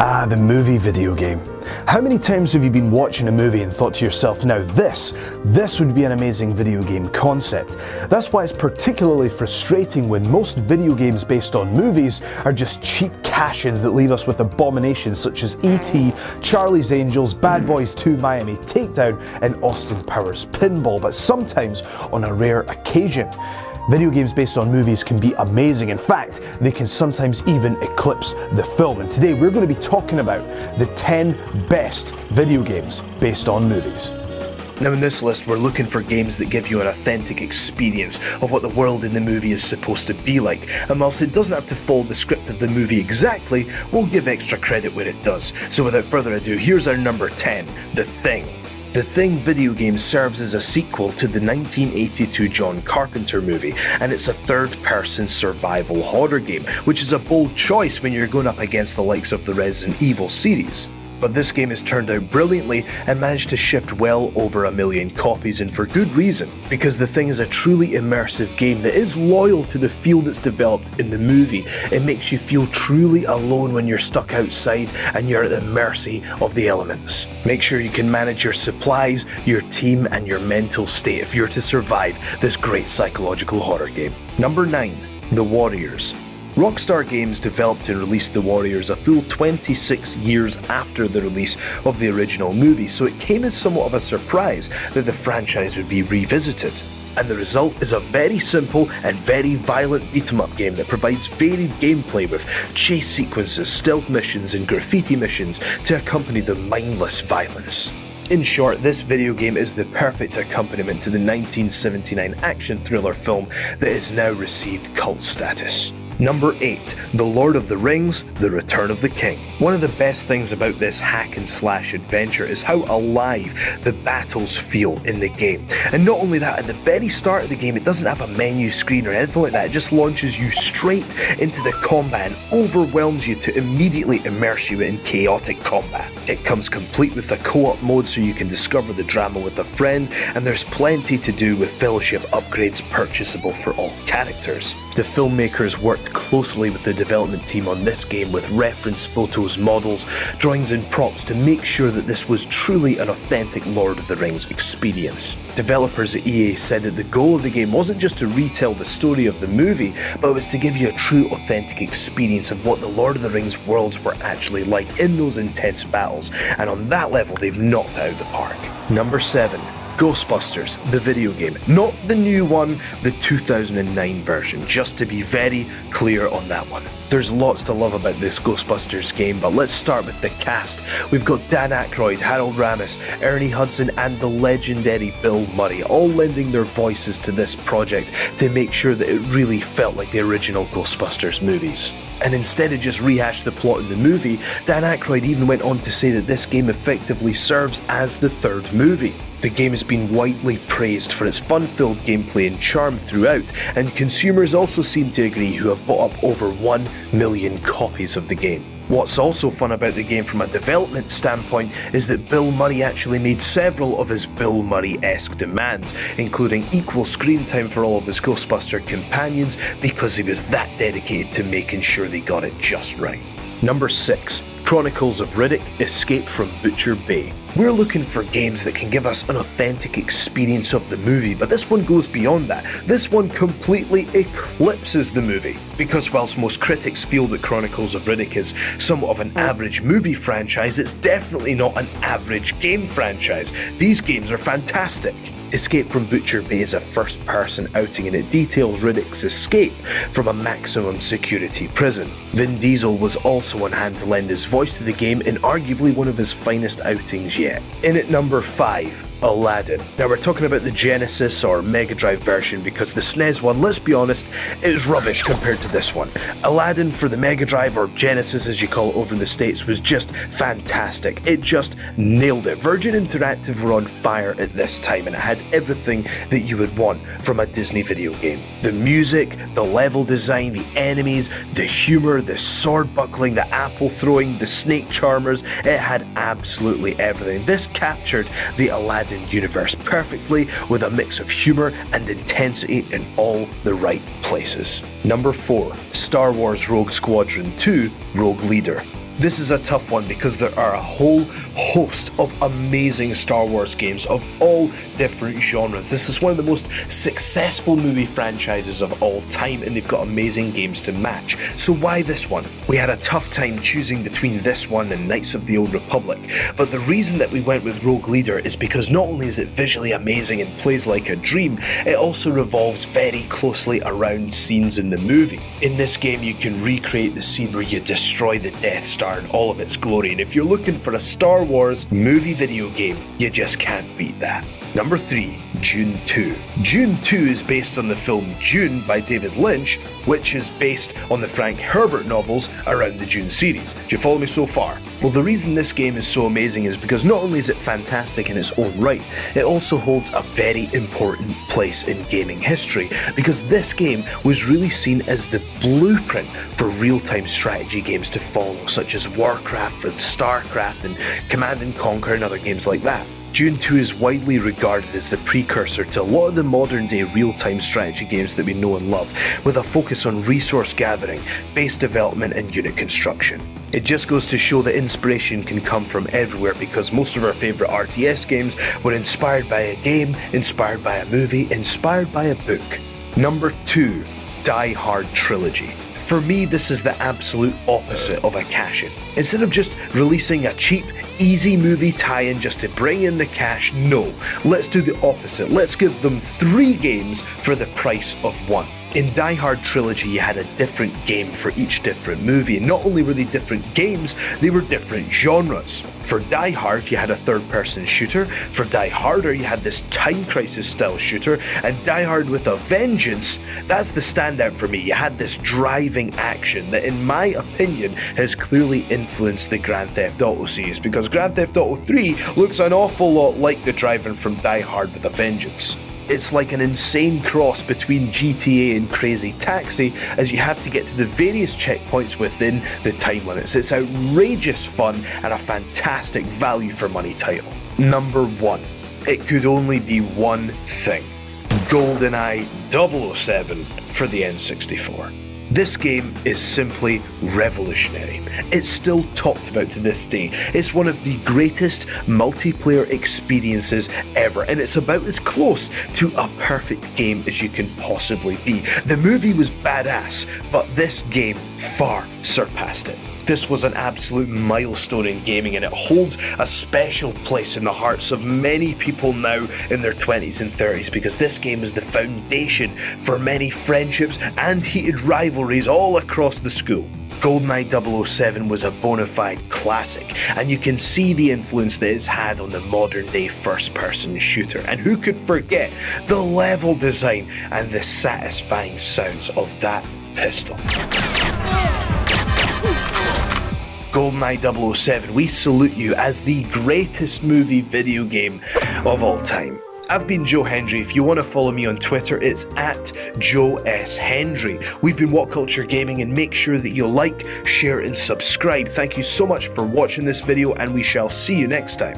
Ah, the movie video game. How many times have you been watching a movie and thought to yourself, now this would be an amazing video game concept? That's why it's particularly frustrating when most video games based on movies are just cheap cash-ins that leave us with abominations such as E.T., Charlie's Angels, Bad Boys 2 Miami Takedown, and Austin Powers Pinball. But sometimes, on a rare occasion, video games based on movies can be amazing. In fact, they can sometimes even eclipse the film. And today we're going to be talking about the 10 best video games based on movies. Now in this list we're looking for games that give you an authentic experience of what the world in the movie is supposed to be like, and whilst it doesn't have to follow the script of the movie exactly, we'll give extra credit where it does. So without further ado, here's our number 10, The Thing. The Thing video game serves as a sequel to the 1982 John Carpenter movie, and it's a third-person survival horror game, which is a bold choice when you're going up against the likes of the Resident Evil series. But this game has turned out brilliantly and managed to shift well over 1 million copies, and for good reason, because The Thing is a truly immersive game that is loyal to the feel that's developed in the movie. It makes you feel truly alone when you're stuck outside and you're at the mercy of the elements. Make sure you can manage your supplies, your team, and your mental state if you're to survive this great psychological horror game. Number 9. The Warriors. Rockstar Games developed and released The Warriors a full 26 years after the release of the original movie, so it came as somewhat of a surprise that the franchise would be revisited. And the result is a very simple and very violent beat-em-up game that provides varied gameplay with chase sequences, stealth missions, and graffiti missions to accompany the mindless violence. In short, this video game is the perfect accompaniment to the 1979 action thriller film that has now received cult status. Number 8. The Lord of the Rings, The Return of the King. One of the best things about this hack and slash adventure is how alive the battles feel in the game. And not only that, at the very start of the game it doesn't have a menu screen or anything like that, it just launches you straight into the combat and overwhelms you to immediately immerse you in chaotic combat. It comes complete with a co-op mode so you can discover the drama with a friend, and there's plenty to do with fellowship upgrades purchasable for all characters. The filmmakers worked closely with the development team on this game with reference photos, models, drawings and props to make sure that this was truly an authentic Lord of the Rings experience. Developers at EA said that the goal of the game wasn't just to retell the story of the movie, but it was to give you a true authentic experience of what the Lord of the Rings worlds were actually like in those intense battles, and on that level they've knocked out of the park. Number 7. Ghostbusters, the video game. Not the new one, the 2009 version, just to be very clear on that one. There's lots to love about this Ghostbusters game, but let's start with the cast. We've got Dan Aykroyd, Harold Ramis, Ernie Hudson, and the legendary Bill Murray, all lending their voices to this project to make sure that it really felt like the original Ghostbusters movies. And instead of just rehash the plot in the movie, Dan Aykroyd even went on to say that this game effectively serves as the third movie. The game has been widely praised for its fun-filled gameplay and charm throughout, and consumers also seem to agree, who have bought up over 1 million copies of the game. What's also fun about the game from a development standpoint is that Bill Murray actually made several of his Bill Murray-esque demands, including equal screen time for all of his Ghostbuster companions, because he was that dedicated to making sure they got it just right. Number 6. Chronicles of Riddick, Escape from Butcher Bay. We're looking for games that can give us an authentic experience of the movie, but this one goes beyond that. This one completely eclipses the movie. Because whilst most critics feel that Chronicles of Riddick is somewhat of an average movie franchise, it's definitely not an average game franchise. These games are fantastic. Escape from Butcher Bay is a first-person outing, and it details Riddick's escape from a maximum security prison. Vin Diesel was also on hand to lend his voice to the game in arguably one of his finest outings yet. In at number 5, Aladdin. Now we're talking about the Genesis or Mega Drive version, because the SNES one, let's be honest, is rubbish compared to this one. Aladdin for the Mega Drive, or Genesis as you call it over in the States, was just fantastic. It just nailed it. Virgin Interactive were on fire at this time, and it had everything that you would want from a Disney video game. The music, the level design, the enemies, the humor, the sword buckling, the apple throwing, the snake charmers, it had absolutely everything. This captured the Aladdin universe perfectly, with a mix of humor and intensity in all the right places. Number 4. Star Wars Rogue Squadron 2 Rogue Leader. This is a tough one because there are a whole host of amazing Star Wars games of all different genres. This is one of the most successful movie franchises of all time, and they've got amazing games to match. So why this one? We had a tough time choosing between this one and Knights of the Old Republic, but the reason that we went with Rogue Leader is because not only is it visually amazing and plays like a dream, it also revolves very closely around scenes in the movie. In this game, you can recreate the scene where you destroy the Death Star in all of its glory, and if you're looking for a Star Wars movie video game, you just can't beat that. Number 3, Dune 2. Dune 2 is based on the film Dune by David Lynch, which is based on the Frank Herbert novels around the Dune series. Do you follow me so far? Well, the reason this game is so amazing is because not only is it fantastic in its own right, it also holds a very important place in gaming history, because this game was really seen as the blueprint for real-time strategy games to follow, such as Warcraft and Starcraft and Command & Conquer and other games like that. Dune 2 is widely regarded as the precursor to a lot of the modern day real-time strategy games that we know and love, with a focus on resource gathering, base development and unit construction. It just goes to show that inspiration can come from everywhere, because most of our favourite RTS games were inspired by a game, inspired by a movie, inspired by a book. Number 2, Die Hard Trilogy. For me, this is the absolute opposite of a cash-in. Instead of just releasing a cheap, easy movie tie-in just to bring in the cash, no. Let's do the opposite. Let's give them 3 games for the price of 1. In Die Hard Trilogy, you had a different game for each different movie, and not only were they different games, they were different genres. For Die Hard, you had a third-person shooter, for Die Harder, you had this Time Crisis-style shooter, and Die Hard with a Vengeance, that's the standout for me. You had this driving action that, in my opinion, has clearly influenced the Grand Theft Auto series, because Grand Theft Auto 3 looks an awful lot like the driving from Die Hard with a Vengeance. It's like an insane cross between GTA and Crazy Taxi, as you have to get to the various checkpoints within the time limits. It's outrageous fun and a fantastic value for money title. Number 1. It could only be one thing. GoldenEye 007 for the N64. This game is simply revolutionary. It's still talked about to this day. It's one of the greatest multiplayer experiences ever, and it's about as close to a perfect game as you can possibly be. The movie was badass, but this game far surpassed it. This was an absolute milestone in gaming, and it holds a special place in the hearts of many people now in their 20s and 30s, because this game is the foundation for many friendships and heated rivalries all across the school. GoldenEye 007 was a bona fide classic, and you can see the influence that it's had on the modern day first-person shooter. And who could forget the level design and the satisfying sounds of that pistol. GoldenEye 007, we salute you as the greatest movie video game of all time. I've been Joe Hendry. If you want to follow me on Twitter, it's at Joe S. Hendry. We've been What Culture Gaming, and make sure that you like, share and subscribe. Thank you so much for watching this video, and we shall see you next time.